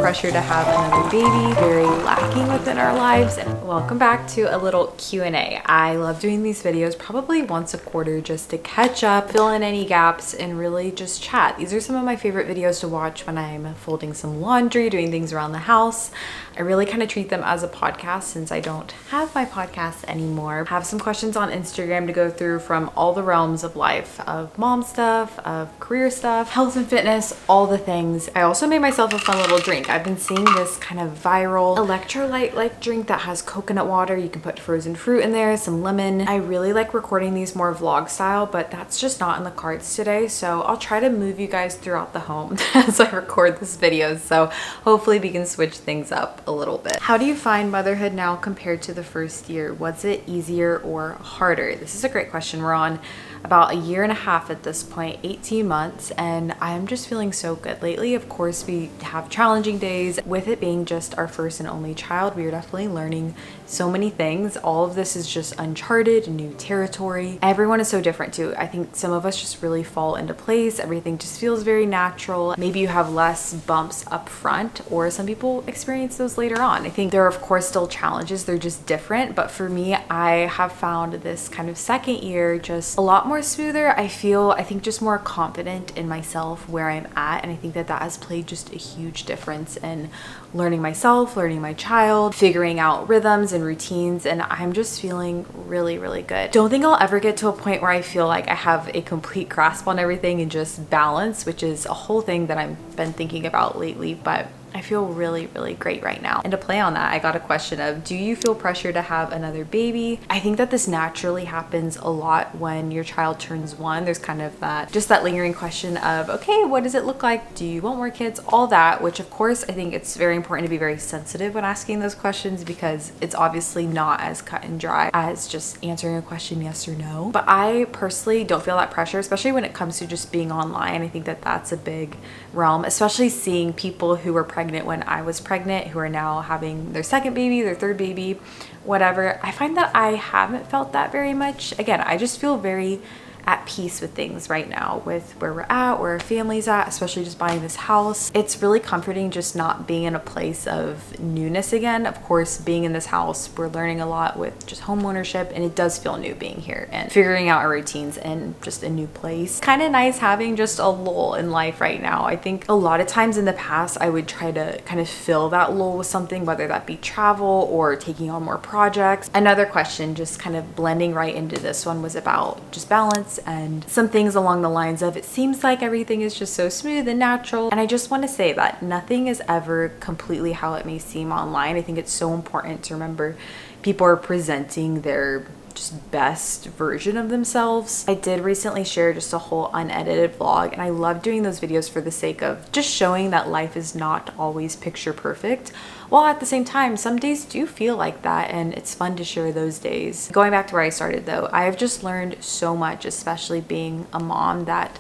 pressure to have another baby, very lacking within our lives. Welcome back to a little Q&A. I love doing these videos probably once a quarter just to catch up, fill in any gaps, and really just chat. These are some of my favorite videos to watch when I'm folding some laundry, doing things around the house. I really kind of treat them as a podcast since I don't have my podcast anymore. I have some questions on Instagram to go through from all the realms of life, of mom stuff, of career stuff, health and fitness, all the things. I also made myself a fun little drink. I've been seeing this kind of viral electrolyte-like drink that has coconut water. You can put frozen fruit in there, some lemon. I really like recording these more vlog style, but that's just not in the cards today. So I'll try to move you guys throughout the home as I record this video. So hopefully we can switch things up a little bit. How do you find motherhood now compared to the first year? Was it easier or harder? This is a great question. We're on about a year and a half at this point, 18 months, and I'm just feeling so good lately. Of course, we have challenging days. With it being just our first and only child, we are definitely learning so many things. All of this is just uncharted, new territory. Everyone is so different too. I think some of us just really fall into place. Everything just feels very natural. Maybe you have less bumps up front, or some people experience those later on. I think there are of course still challenges. They're just different. But for me, I have found this kind of second year just a lot more smoother. I think just more confident in myself where I'm at, and I think that has played just a huge difference in learning myself, learning my child, figuring out rhythms and routines, and I'm just feeling really, really good. Don't think I'll ever get to a point where I feel like I have a complete grasp on everything and just balance, which is a whole thing that I've been thinking about lately, but I feel really, really great right now. And to play on that, I got a question of, do you feel pressure to have another baby? I think that this naturally happens a lot when your child turns one. There's kind of that lingering question of, okay, what does it look like? Do you want more kids? All that, which of course, I think it's very important to be very sensitive when asking those questions, because it's obviously not as cut and dry as just answering a question yes or no. But I personally don't feel that pressure, especially when it comes to just being online. I think that that's a big realm, especially seeing people who were pregnant when I was pregnant, who are now having their second baby, their third baby, whatever. I find that I haven't felt that very much. Again, I just feel very at peace with things right now, with where we're at, where our family's at, especially just buying this house. It's really comforting just not being in a place of newness again. Of course, being in this house, we're learning a lot with just home ownership, and it does feel new being here and figuring out our routines in just a new place. Kind of nice having just a lull in life right now. I think a lot of times in the past, I would try to kind of fill that lull with something, whether that be travel or taking on more projects. Another question, just kind of blending right into this one, was about just balance and some things along the lines of, it seems like everything is just so smooth and natural. And I just want to say that nothing is ever completely how it may seem online. I think it's so important to remember people are presenting their just best version of themselves. I did recently share just a whole unedited vlog, and I love doing those videos for the sake of just showing that life is not always picture perfect, while at the same time some days do feel like that, and it's fun to share those days. Going back to where I started though, I have just learned so much, especially being a mom, that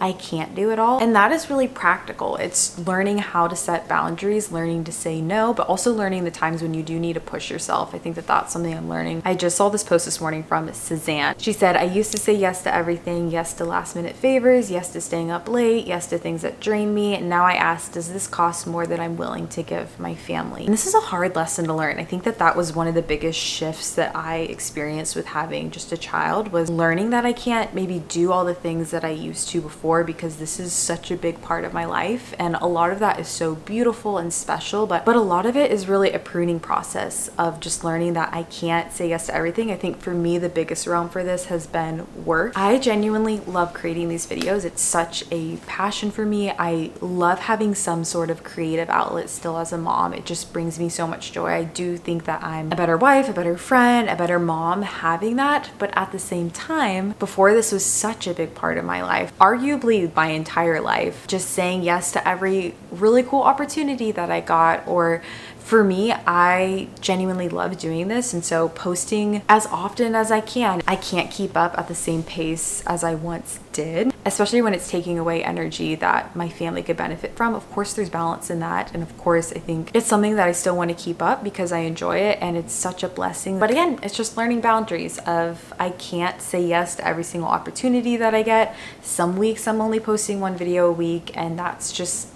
I can't do it all. And that is really practical. It's learning how to set boundaries, learning to say no, but also learning the times when you do need to push yourself. I think that that's something I'm learning. I just saw this post this morning from Suzanne. She said, I used to say yes to everything, yes to last minute favors, yes to staying up late, yes to things that drain me. And now I ask, does this cost more than I'm willing to give my family? And this is a hard lesson to learn. I think that that was one of the biggest shifts that I experienced with having just a child, was learning that I can't maybe do all the things that I used to before, because this is such a big part of my life, and a lot of that is so beautiful and special, but a lot of it is really a pruning process of just learning that I can't say yes to everything. I think for me, the biggest realm for this has been work. I genuinely love creating these videos. It's such a passion for me. I love having some sort of creative outlet still as a mom. It just brings me so much joy. I do think that I'm a better wife, a better friend, a better mom having that, but at the same time, before this was such a big part of my life, arguably my entire life, just saying yes to every really cool opportunity that I got. Or for me, I genuinely love doing this, and so posting as often as I can. I can't keep up at the same pace as I once did, especially when it's taking away energy that my family could benefit from. Of course, there's balance in that, and of course, I think it's something that I still want to keep up because I enjoy it and it's such a blessing. But again, it's just learning boundaries of, I can't say yes to every single opportunity that I get. Some weeks I'm only posting one video a week, and that's just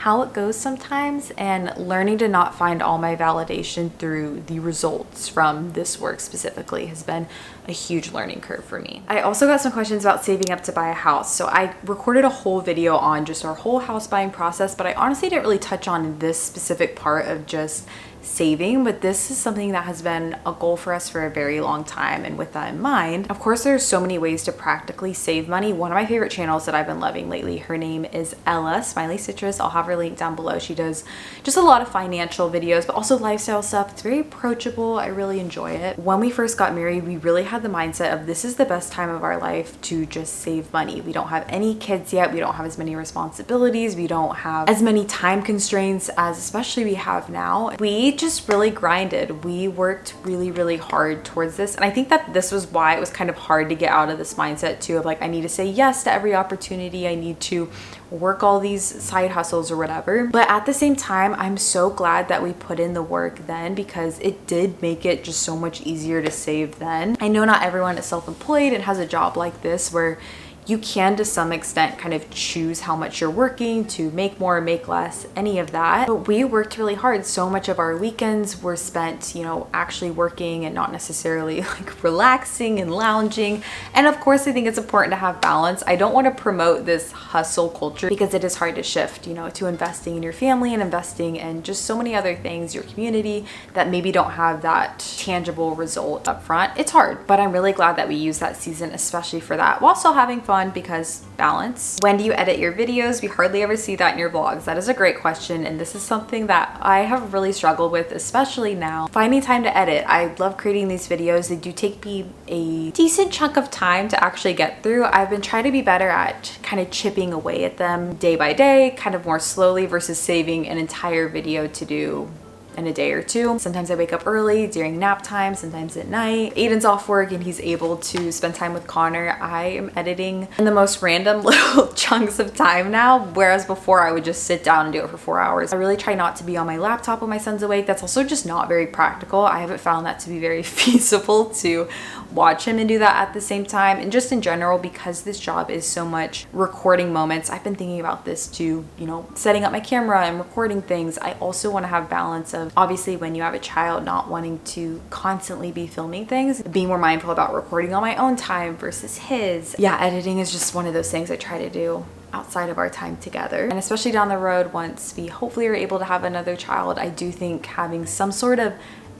how it goes sometimes, and learning to not find all my validation through the results from this work specifically has been a huge learning curve for me. I also got some questions about saving up to buy a house. So I recorded a whole video on just our whole house buying process, but I honestly didn't really touch on this specific part of just saving, but this is something that has been a goal for us for a very long time. And with that in mind, of course, there's so many ways to practically save money. One of my favorite channels that I've been loving lately, her name is Ella Smiley Citrus. I'll have her link down below. She does just a lot of financial videos, but also lifestyle stuff. It's very approachable. I really enjoy it. When we first got married, we really had the mindset of this is the best time of our life to just save money. We don't have any kids yet. We don't have as many responsibilities. We don't have as many time constraints as especially we have now. We just really grinded. We worked really, really hard towards this. And I think that this was why it was kind of hard to get out of this mindset too, of like, I need to say yes to every opportunity. I need to work all these side hustles or whatever. But at the same time, I'm so glad that we put in the work then, because it did make it just so much easier to save then. I know not everyone is self-employed and has a job like this where you can to some extent kind of choose how much you're working, to make more, make less, any of that. But we worked really hard. So much of our weekends were spent, you know, actually working and not necessarily like relaxing and lounging. And of course, I think it's important to have balance. I don't want to promote this hustle culture because it is hard to shift, you know, to investing in your family and investing in just so many other things, your community, that maybe don't have that tangible result up front. It's hard, but I'm really glad that we use that season, especially for that, while still having fun, because balance. When do you edit your videos? We hardly ever see that in your vlogs. That is a great question, and this is something that I have really struggled with, especially now. Finding time to edit. I love creating these videos. They do take me a decent chunk of time to actually get through. I've been trying to be better at kind of chipping away at them day by day, kind of more slowly versus saving an entire video to do in a day or two. Sometimes I wake up early during nap time, sometimes at night. Aiden's off work and he's able to spend time with Connor. I am editing in the most random little chunks of time now, whereas before I would just sit down and do it for 4 hours. I really try not to be on my laptop when my son's awake. That's also just not very practical. I haven't found that to be very feasible to watch him and do that at the same time. And just in general, because this job is so much recording moments, I've been thinking about this too, you know, setting up my camera and recording things. I also want to have balance of, obviously, when you have a child, not wanting to constantly be filming things, being more mindful about recording on my own time versus his. Yeah, editing is just one of those things I try to do outside of our time together. And especially down the road, once we hopefully are able to have another child, I do think having some sort of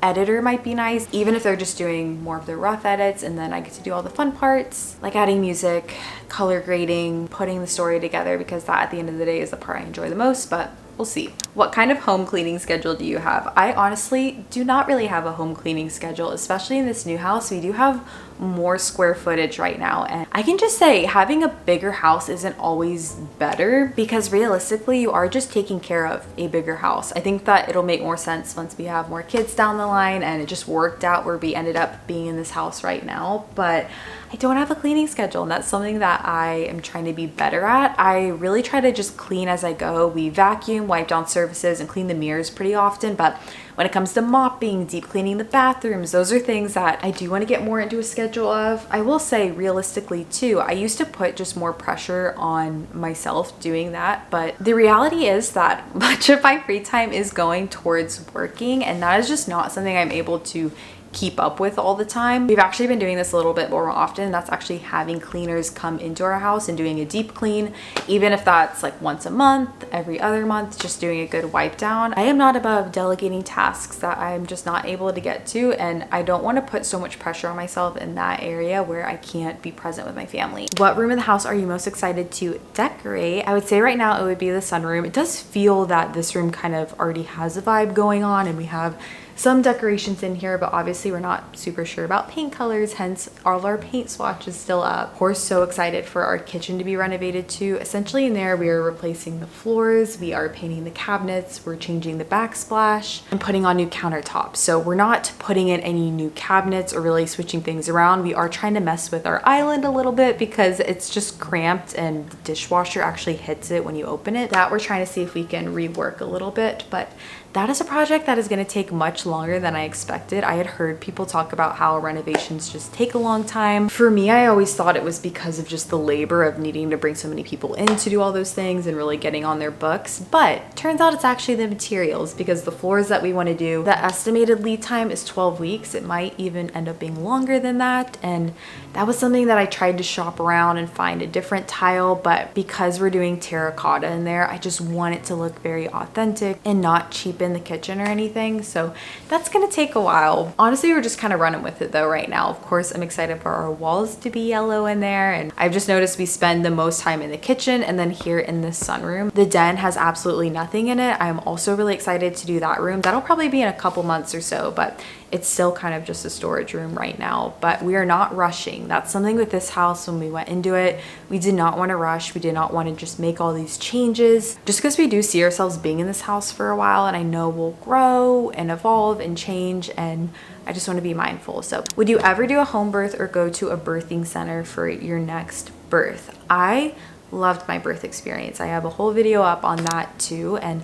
editor might be nice, even if they're just doing more of the rough edits, and then I get to do all the fun parts like adding music, color grading, putting the story together, because that at the end of the day is the part I enjoy the most. But we'll see. What kind of home cleaning schedule do you have? I honestly do not really have a home cleaning schedule, especially in this new house. We do have more square footage right now, and I can just say having a bigger house isn't always better, because realistically you are just taking care of a bigger house. I think that it'll make more sense once we have more kids down the line, and it just worked out where we ended up being in this house right now. But I don't have a cleaning schedule, and that's something that I am trying to be better at. I really try to just clean as I go. We vacuum, wipe down surfaces, and clean the mirrors pretty often, but when it comes to mopping, deep cleaning the bathrooms, those are things that I do want to get more into a schedule of. I will say realistically too, I used to put just more pressure on myself doing that, but the reality is that much of my free time is going towards working, and that is just not something I'm able to keep up with all the time. We've actually been doing this a little bit more often, and that's actually having cleaners come into our house and doing a deep clean, even if that's like once a month, every other month, just doing a good wipe down. I am not above delegating tasks that I'm just not able to get to, and I don't want to put so much pressure on myself in that area where I can't be present with my family. What room in the house are you most excited to decorate? I would say right now it would be the sunroom. It does feel that this room kind of already has a vibe going on, and we have some decorations in here, but obviously we're not super sure about paint colors, hence all our paint swatch is still up. Of course, so excited for our kitchen to be renovated too. Essentially in there, we are replacing the floors, we are painting the cabinets, we're changing the backsplash, and putting on new countertops. So we're not putting in any new cabinets or really switching things around. We are trying to mess with our island a little bit because it's just cramped and the dishwasher actually hits it when you open it. That we're trying to see if we can rework a little bit, but that is a project that is going to take much longer than I expected. I had heard people talk about how renovations just take a long time. For me, I always thought it was because of just the labor of needing to bring so many people in to do all those things and really getting on their books. But turns out it's actually the materials, because the floors that we want to do, the estimated lead time is 12 weeks. It might even end up being longer than that. And that was something that I tried to shop around and find a different tile, but because we're doing terracotta in there, I just want it to look very authentic and not cheapen the kitchen or anything. So that's gonna take a while. Honestly, we're just kind of running with it though right now. Of course, I'm excited for our walls to be yellow in there, and I've just noticed we spend the most time in the kitchen and then here in the sunroom. The den has absolutely nothing in it. I'm also really excited to do that room. That'll probably be in a couple months or so, but it's still kind of just a storage room right now. But we are not rushing. That's something with this house. When we went into it, we did not want to rush. We did not want to just make all these changes, just because we do see ourselves being in this house for a while, and I know we'll grow and evolve and change, and I just want to be mindful. So would you ever do a home birth or go to a birthing center for your next birth? I loved my birth experience. I have a whole video up on that too, and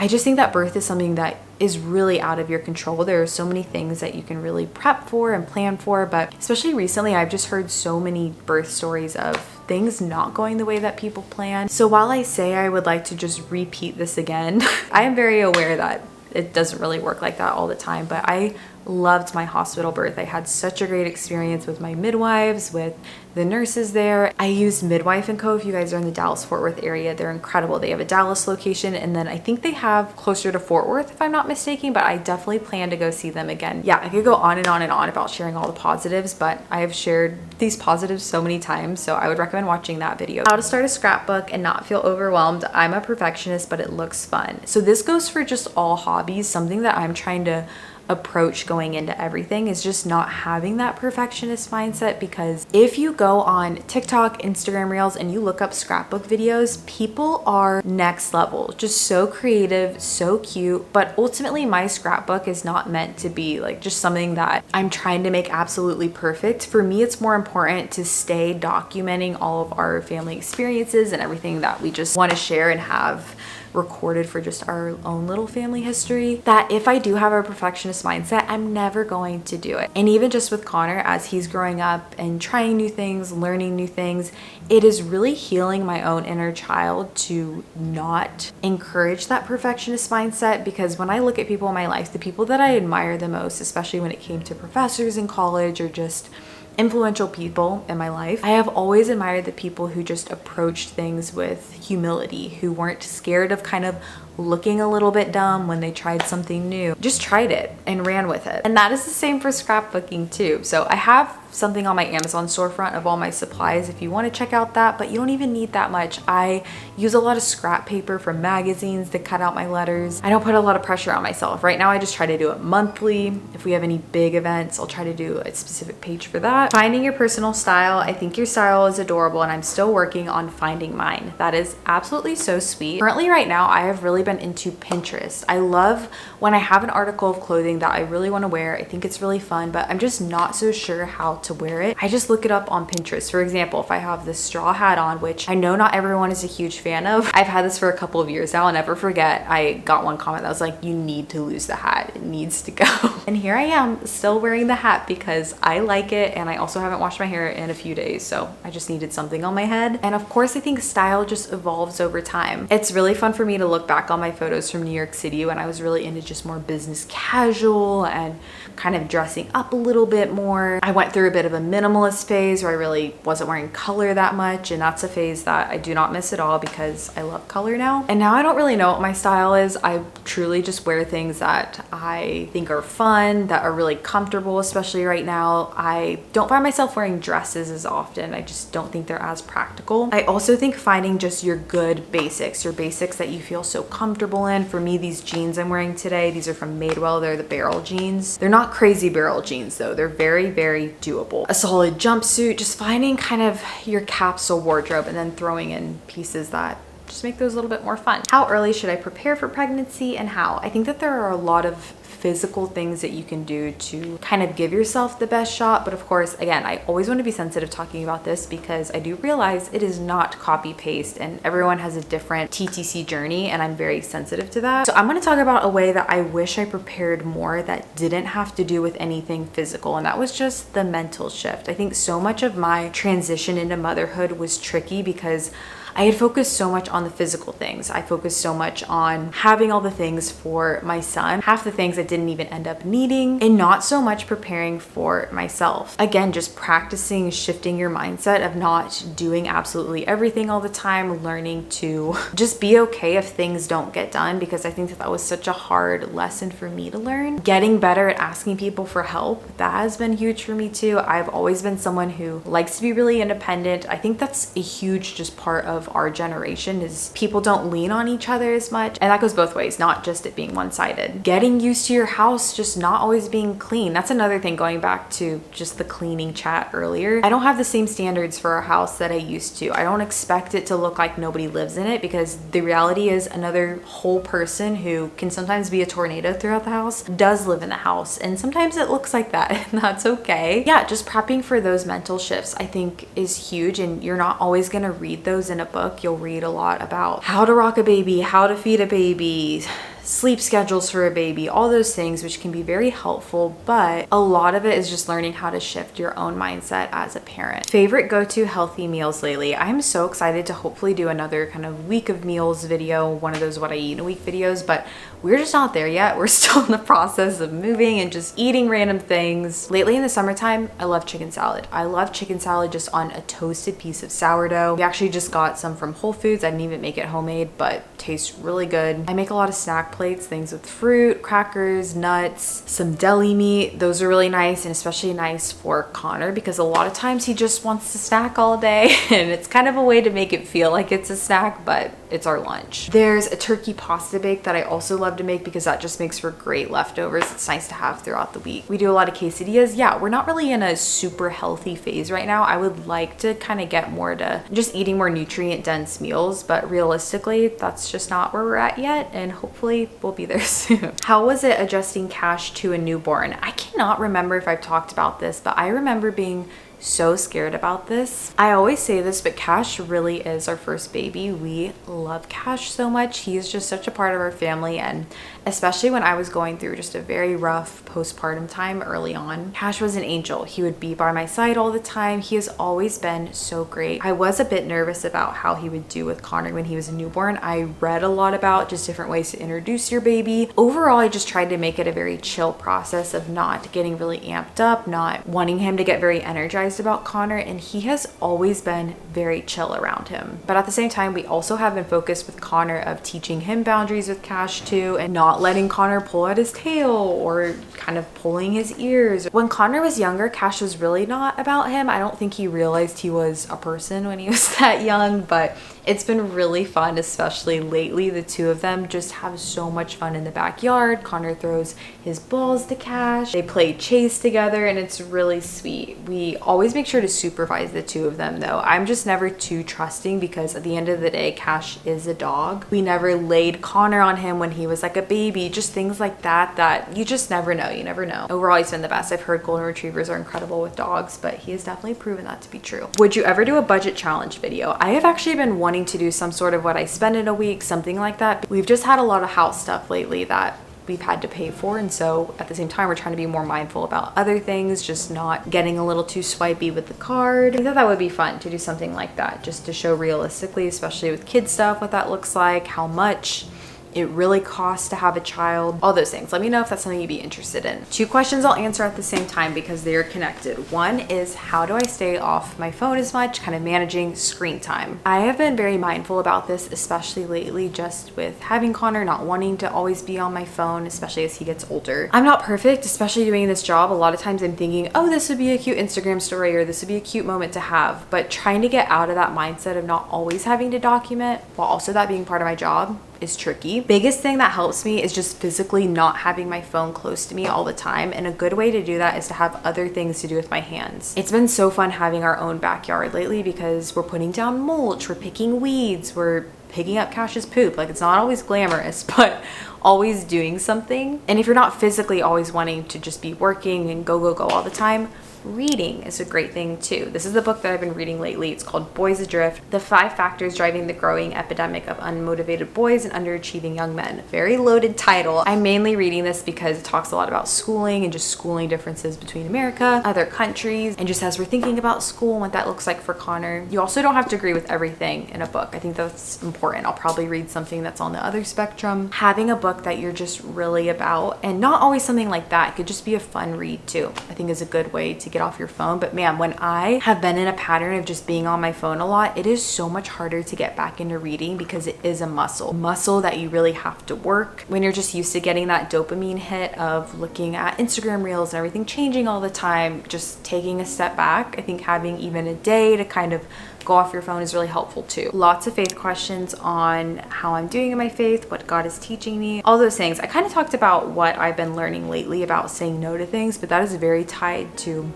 I just think that birth is something that is really out of your control. There are so many things that you can really prep for and plan for, but especially recently, I've just heard so many birth stories of things not going the way that people plan. So while I say I would like to just repeat this again, I am very aware that it doesn't really work like that all the time, but I loved my hospital birth. I had such a great experience with my midwives, with the nurses there. I used Midwife & Co. If you guys are in the Dallas-Fort Worth area, they're incredible. They have a Dallas location, and then I think they have closer to Fort Worth if I'm not mistaken, but I definitely plan to go see them again. Yeah, I could go on and on and on about sharing all the positives, but I have shared these positives so many times, so I would recommend watching that video. How to start a scrapbook and not feel overwhelmed. I'm a perfectionist, but it looks fun. So this goes for just all hobbies. Something that I'm trying to approach going into everything is just not having that perfectionist mindset, because if you go on TikTok, Instagram Reels, and you look up scrapbook videos, people are next level, just so creative, so cute. But ultimately my scrapbook is not meant to be like just something that I'm trying to make absolutely perfect. For me, it's more important to stay documenting all of our family experiences and everything that we just want to share and have recorded for just our own little family history, that if I do have a perfectionist mindset, I'm never going to do it. And even just with Connor, as he's growing up and trying new things, learning new things, it is really healing my own inner child to not encourage that perfectionist mindset. Because when I look at people in my life, the people that I admire the most, especially when it came to professors in college or just influential people in my life, I have always admired the people who just approached things with humility, who weren't scared of kind of looking a little bit dumb when they tried something new, just tried it and ran with it. And that is the same for scrapbooking too. So I have something on my Amazon storefront of all my supplies if you want to check out that, but you don't even need that much. I use a lot of scrap paper from magazines to cut out my letters. I don't put a lot of pressure on myself. Right now I just try to do it monthly. If we have any big events, I'll try to do a specific page for that. Finding your personal style. I think your style is adorable, and I'm still working on finding mine. That is absolutely so sweet. Currently right now I have really been into Pinterest. I love when I have an article of clothing that I really want to wear. I think it's really fun, but I'm just not so sure how to wear it. I just look it up on Pinterest. For example, if I have this straw hat on, which I know not everyone is a huge fan of, I've had this for a couple of years now. I'll never forget, I got one comment that was like, you need to lose the hat, it needs to go. And here I am still wearing the hat because I like it, and I also haven't washed my hair in a few days, so I just needed something on my head. And of course I think style just evolves over time. It's really fun for me to look back on my photos from New York City when I was really into just more business casual and kind of dressing up a little bit more. I went through a bit of a minimalist phase where I really wasn't wearing color that much, and that's a phase that I do not miss at all because I love color now. And now I don't really know what my style is. I truly just wear things that I think are fun, that are really comfortable, especially right now. I don't find myself wearing dresses as often. I just don't think they're as practical. I also think finding just your good basics, your basics that you feel so comfortable in. For me, these jeans I'm wearing today, these are from Madewell. They're the barrel jeans. They're not crazy barrel jeans though. They're very, very doable. A solid jumpsuit, just finding kind of your capsule wardrobe and then throwing in pieces that just make those a little bit more fun. How early should I prepare for pregnancy and how? I think that there are a lot of physical things that you can do to kind of give yourself the best shot. But of course, again, I always want to be sensitive talking about this because I do realize it is not copy paste and everyone has a different TTC journey, and I'm very sensitive to that. So I'm going to talk about a way that I wish I prepared more that didn't have to do with anything physical, and that was just the mental shift. I think so much of my transition into motherhood was tricky because I had focused so much on the physical things. I focused so much on having all the things for my son, half the things I didn't even end up needing, and not so much preparing for myself. Again, just practicing shifting your mindset of not doing absolutely everything all the time, learning to just be okay if things don't get done, because I think that was such a hard lesson for me to learn. Getting better at asking people for help, that has been huge for me too. I've always been someone who likes to be really independent. I think that's a huge just part of our generation, is people don't lean on each other as much, and that goes both ways, not just it being one-sided. Getting used to your house just not always being clean, that's another thing, going back to just the cleaning chat earlier. I don't have the same standards for our house that I used to. I don't expect it to look like nobody lives in it, because the reality is another whole person who can sometimes be a tornado throughout the house does live in the house, and sometimes it looks like that, and that's okay. Yeah, just prepping for those mental shifts I think is huge, and you're not always gonna read those in a book. You'll read a lot about how to rock a baby, how to feed a baby, sleep schedules for a baby, all those things, which can be very helpful, but a lot of it is just learning how to shift your own mindset as a parent. Favorite go-to healthy meals lately. I'm so excited to hopefully do another kind of week of meals video, one of those what I eat in a week videos, but we're just not there yet. We're still in the process of moving and just eating random things. Lately in the summertime, I love chicken salad. I love chicken salad just on a toasted piece of sourdough. We actually just got some from Whole Foods. I didn't even make it homemade, but tastes really good. I make a lot of snack plates, things with fruit, crackers, nuts, some deli meat. Those are really nice, and especially nice for Connor because a lot of times he just wants to snack all day and it's kind of a way to make it feel like it's a snack, but it's our lunch. There's a turkey pasta bake that I also love to make because that just makes for great leftovers. It's nice to have throughout the week. We do a lot of quesadillas. Yeah, we're not really in a super healthy phase right now. I would like to kind of get more to just eating more nutrient dense meals, but realistically, that's just not where we're at yet, and hopefully we'll be there soon. How was it adjusting Cash to a newborn? I cannot remember if I've talked about this, but I remember being so scared about this. I always say this, but Cash really is our first baby. We love Cash so much. He is just such a part of our family, and especially when I was going through just a very rough postpartum time early on, Cash was an angel. He would be by my side all the time. He has always been so great. I was a bit nervous about how he would do with Connor when he was a newborn. I read a lot about just different ways to introduce your baby. Overall, I just tried to make it a very chill process of not getting really amped up, not wanting him to get very energized about Connor, and he has always been very chill around him. But at the same time, we also have been focused with Connor of teaching him boundaries with Cash too, and not letting Connor pull at his tail or kind of pulling his ears. When Connor was younger, Cash was really not about him. I don't think he realized he was a person when he was that young, but it's been really fun, especially lately. The two of them just have so much fun in the backyard. Connor throws his balls to Cash. They play chase together, and it's really sweet. We always make sure to supervise the two of them though. I'm just never too trusting because at the end of the day, Cash is a dog. We never laid Connor on him when he was like a baby, just things like that that you just never know. You never know. Overall, he's been the best. I've heard golden retrievers are incredible with dogs, but he has definitely proven that to be true. Would you ever do a budget challenge video? I have actually been wanting to do some sort of what I spend in a week, something like that. We've just had a lot of house stuff lately that we've had to pay for, and so at the same time we're trying to be more mindful about other things, just not getting a little too swipey with the card. I think that would be fun to do something like that, just to show realistically, especially with kid stuff, what that looks like, how much it really costs to have a child, all those things. Let me know if that's something you'd be interested in. 2 questions I'll answer at the same time because they are connected. One is, how do I stay off my phone as much, kind of managing screen time? I have been very mindful about this, especially lately, just with having Connor, not wanting to always be on my phone, especially as he gets older. I'm not perfect, especially doing this job. A lot of times I'm thinking, oh, this would be a cute Instagram story, or this would be a cute moment to have, but trying to get out of that mindset of not always having to document while also that being part of my job is tricky. Biggest thing that helps me is just physically not having my phone close to me all the time, and a good way to do that is to have other things to do with my hands. It's been so fun having our own backyard lately because we're putting down mulch, we're picking weeds, we're picking up Cash's poop. Like, it's not always glamorous, but always doing something. And if you're not physically always wanting to just be working and go all the time, reading is a great thing too. This is the book that I've been reading lately. It's called Boys Adrift: The 5 Factors Driving the Growing Epidemic of Unmotivated Boys and Underachieving Young Men. Very loaded title. I'm mainly reading this because it talks a lot about schooling and just schooling differences between America, other countries, and just as we're thinking about school and what that looks like for Connor. You also don't have to agree with everything in a book. I think that's important. I'll probably read something that's on the other spectrum. Having a book that you're just really about, and not always something like that, it could just be a fun read too, I think is a good way to get off your phone. But man, when I have been in a pattern of just being on my phone a lot, it is so much harder to get back into reading because it is a muscle that you really have to work. When you're just used to getting that dopamine hit of looking at Instagram reels and everything changing all the time, just taking a step back, I think having even a day to kind of go off your phone is really helpful too. Lots of faith questions on how I'm doing in my faith, what God is teaching me, all those things. I kind of talked about what I've been learning lately about saying no to things, but that is very tied to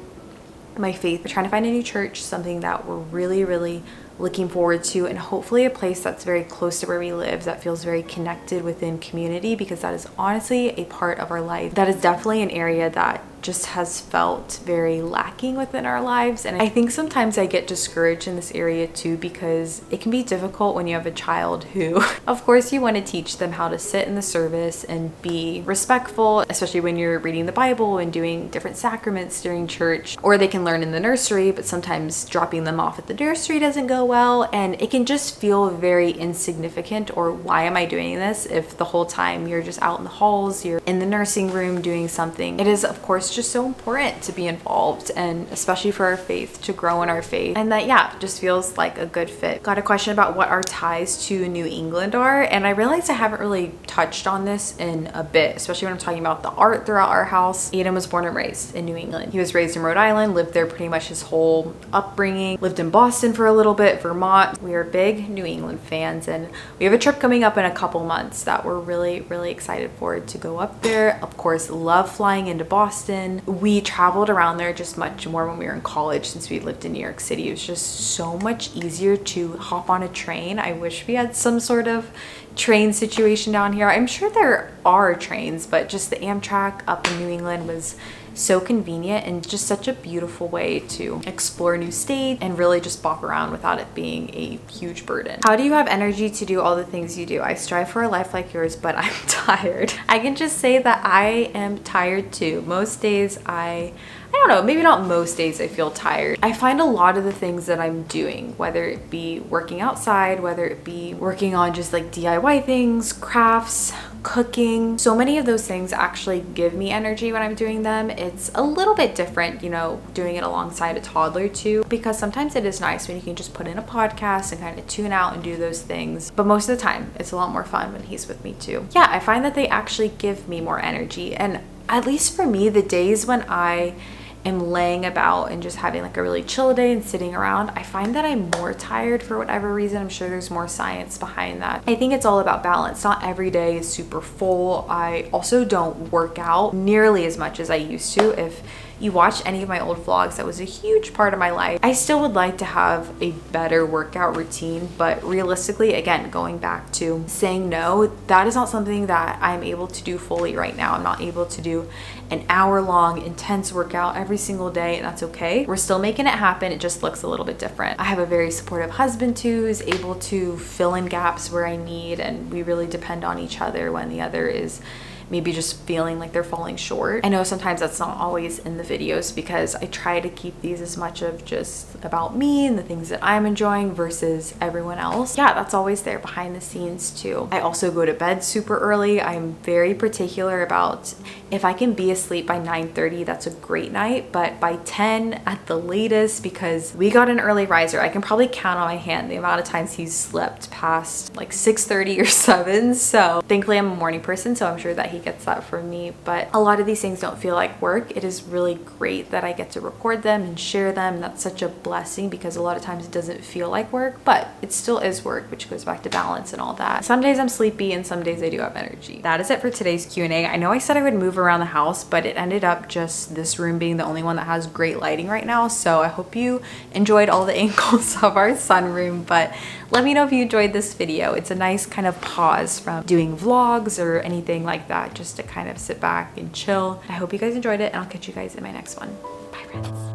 my faith. We're trying to find a new church, something that we're really looking forward to, and hopefully a place that's very close to where we live, that feels very connected within community, because that is honestly a part of our life. That is definitely an area that just has felt very lacking within our lives. And I think sometimes I get discouraged in this area too, because it can be difficult when you have a child who, of course, you want to teach them how to sit in the service and be respectful, especially when you're reading the Bible and doing different sacraments during church, or they can learn in the nursery, but sometimes dropping them off at the nursery doesn't go well, and it can just feel very insignificant, or why am I doing this if the whole time you're just out in the halls, you're in the nursing room doing something. It is, of course, just so important to be involved, and especially for our faith, to grow in our faith, and that, yeah, just feels like a good fit. Got a question about what our ties to New England are, and I realized I haven't really touched on this in a bit, especially when I'm talking about the art throughout our house. Aiden was born and raised in New England. He was raised in Rhode Island, lived there pretty much his whole upbringing, lived in Boston for a little bit, Vermont. We are big New England fans, and we have a trip coming up in a couple months that we're really excited for, to go up there. Of course, love flying into Boston. We traveled around there just much more when we were in college, since we lived in New York City. It was just so much easier to hop on a train. I wish we had some sort of train situation down here. I'm sure there are trains, but just the Amtrak up in New England was so convenient, and just such a beautiful way to explore a new state and really just bop around without it being a huge burden. How do you have energy to do all the things you do? I strive for a life like yours, but I'm tired. I can just say that I am tired too. Most days I don't know, maybe not most days I feel tired. I find a lot of the things that I'm doing, whether it be working outside, whether it be working on just like DIY things, crafts, cooking, so many of those things actually give me energy when I'm doing them. It's a little bit different, you know, doing it alongside a toddler too, because sometimes it is nice when you can just put in a podcast and kind of tune out and do those things. But most of the time, it's a lot more fun when he's with me too. Yeah, I find that they actually give me more energy. And at least for me, the days when I am laying about and just having like a really chill day and sitting around, I find that I'm more tired for whatever reason. I'm sure there's more science behind that. I think it's all about balance. Not every day is super full. I also don't work out nearly as much as I used to. If you watch any of my old vlogs, that was a huge part of my life. I still would like to have a better workout routine, but realistically, again, going back to saying no, that is not something that I'm able to do fully right now. I'm not able to do an hour-long intense workout every single day, and that's okay. We're still making it happen. It just looks a little bit different. I have a very supportive husband too, who's able to fill in gaps where I need, and we really depend on each other when the other is maybe just feeling like they're falling short. I know sometimes that's not always in the videos, because I try to keep these as much of just about me and the things that I'm enjoying versus everyone else. Yeah, that's always there behind the scenes too. I also go to bed super early. I'm very particular about, if I can be asleep by 9:30, that's a great night, but by 10 at the latest, because we got an early riser. I can probably count on my hand the amount of times he's slept past like 6:30 or 7. So thankfully I'm a morning person, so I'm sure that he gets that from me. But a lot of these things don't feel like work. It is really great that I get to record them and share them. That's such a blessing because a lot of times it doesn't feel like work, but it still is work, which goes back to balance and all that. Some days I'm sleepy and some days I do have energy. That is it for today's Q&A. I know I said I would move around the house, but it ended up just this room being the only one that has great lighting right now. So I hope you enjoyed all the angles of our sunroom, but let me know if you enjoyed this video. It's a nice kind of pause from doing vlogs or anything like that, just to kind of sit back and chill. I hope you guys enjoyed it, and I'll catch you guys in my next one. Bye, friends.